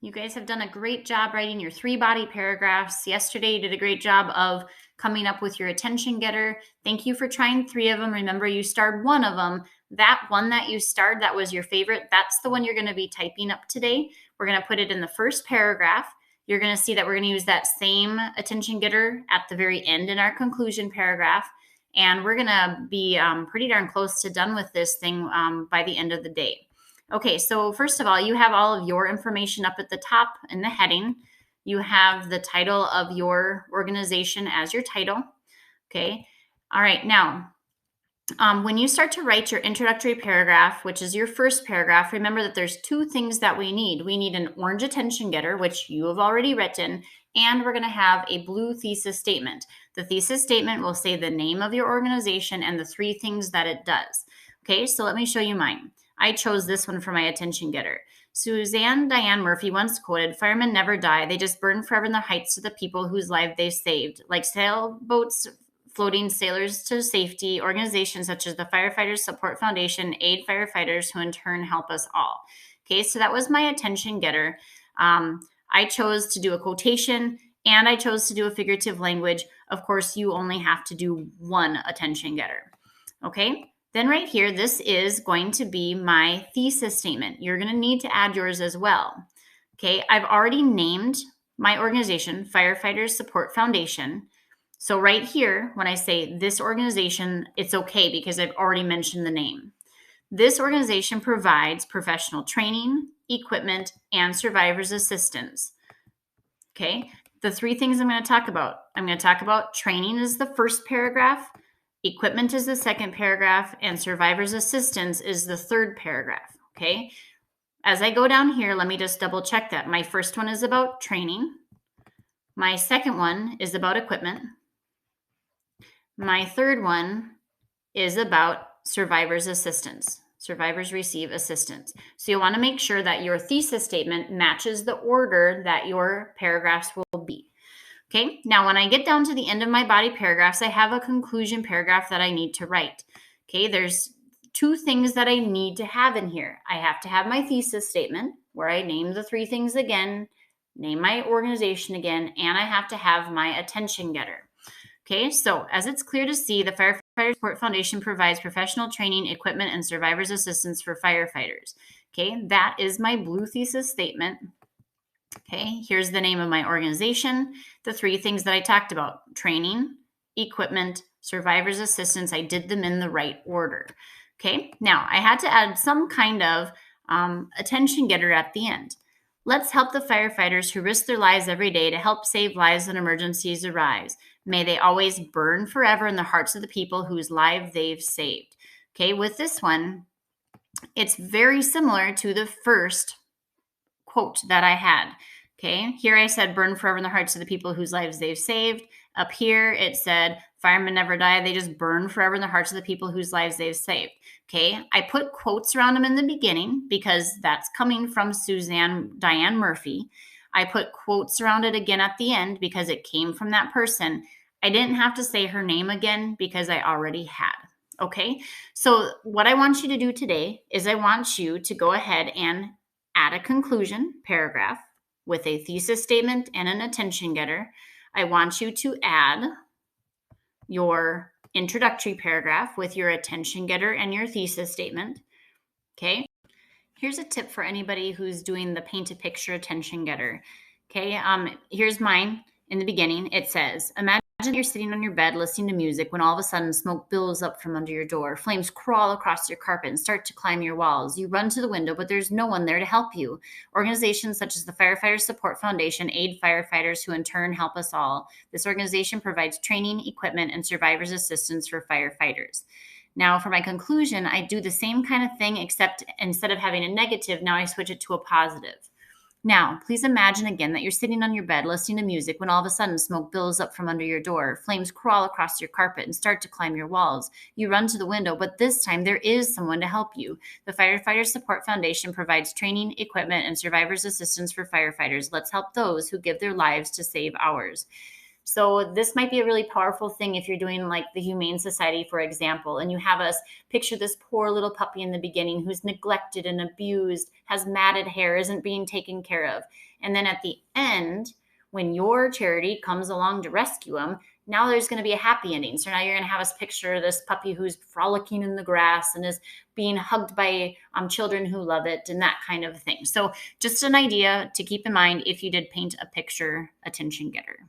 You guys have done a great job writing your 3 body paragraphs. Yesterday, you did a great job of coming up with your attention getter. Thank you for trying 3 of them. Remember, you starred one of them. That one that you starred, that was your favorite. That's the one you're going to be typing up today. We're going to put it in the first paragraph. You're going to see that we're going to use that same attention getter at the very end in our conclusion paragraph. And we're going to be pretty darn close to done with this thing by the end of the day. Okay, so first of all, you have all of your information up at the top in the heading. You have the title of your organization as your title. Okay, all right, now, when you start to write your introductory paragraph, which is your first paragraph, remember that there's 2 things that we need. We need an orange attention getter, which you have already written, and we're going to have a blue thesis statement. The thesis statement will say the name of your organization and the 3 things that it does. Okay, so let me show you mine. I chose this one for my attention getter. Suzanne Diane Murphy once quoted, "Firemen never die. They just burn forever in the heights to the people whose life they saved. Like sailboats floating sailors to safety, organizations such as the Firefighters Support Foundation aid firefighters who in turn help us all." Okay, so that was my attention getter. I chose to do a quotation and I chose to do a figurative language. Of course, you only have to do one attention getter. Okay, then right here, this is going to be my thesis statement. You're going to need to add yours as well. Okay, I've already named my organization, Firefighters Support Foundation. So right here, when I say this organization, it's okay because I've already mentioned the name. This organization provides professional training, equipment, and survivors assistance. Okay, the 3 things I'm going to talk about. I'm going to talk about training is the first paragraph, equipment is the second paragraph, and survivors assistance is the third paragraph. Okay, as I go down here, let me just double check that. My first one is about training. My second one is about equipment. My third one is about survivors assistance. Survivors receive assistance. So you want to make sure that your thesis statement matches the order that your paragraphs will be. Okay, now when I get down to the end of my body paragraphs, I have a conclusion paragraph that I need to write. Okay, there's 2 things that I need to have in here. I have to have my thesis statement where I name the 3 things again, name my organization again, and I have to have my attention getter. Okay, so as it's clear to see, the Firefighter Support Foundation provides professional training, equipment, and survivors assistance for firefighters. Okay, that is my blue thesis statement. Okay, here's the name of my organization, the 3 things that I talked about: training, equipment, survivors assistance. I did them in the right order. Okay, now I had to add some kind of attention getter at the end. Let's help the firefighters who risk their lives every day to help save lives when emergencies arise. May they always burn forever in the hearts of the people whose lives they've saved. Okay, with this one, it's very similar to the first quote that I had. Okay, here I said burn forever in the hearts of the people whose lives they've saved. Up here it said firemen never die, they just burn forever in the hearts of the people whose lives they've saved. Okay, I put quotes around them in the beginning because that's coming from Suzanne Diane Murphy. I put quotes around it again at the end because it came from that person. I didn't have to say her name again because I already had. Okay, so what I want you to do today is I want you to go ahead and add a conclusion paragraph with a thesis statement and an attention getter. I want you to add your introductory paragraph with your attention getter and your thesis statement. Okay. Here's a tip for anybody who's doing the paint a picture attention getter. Okay. Here's mine in the beginning. It says, imagine you're sitting on your bed listening to music when all of a sudden smoke billows up from under your door. Flames crawl across your carpet and start to climb your walls. You run to the window, but there's no one there to help you. Organizations such as the Firefighters Support Foundation aid firefighters who in turn help us all. This organization provides training, equipment, and survivors assistance for firefighters. Now, for my conclusion, I do the same kind of thing, except instead of having a negative, now I switch it to a positive. Now, please imagine again that you're sitting on your bed listening to music when all of a sudden smoke billows up from under your door. Flames crawl across your carpet and start to climb your walls. You run to the window, but this time there is someone to help you. The Firefighters Support Foundation provides training, equipment, and survivors assistance for firefighters. Let's help those who give their lives to save ours. So this might be a really powerful thing if you're doing like the Humane Society, for example, and you have us picture this poor little puppy in the beginning who's neglected and abused, has matted hair, isn't being taken care of. And then at the end, when your charity comes along to rescue them, now there's going to be a happy ending. So now you're going to have us picture this puppy who's frolicking in the grass and is being hugged by children who love it and that kind of thing. So just an idea to keep in mind if you did paint a picture attention getter.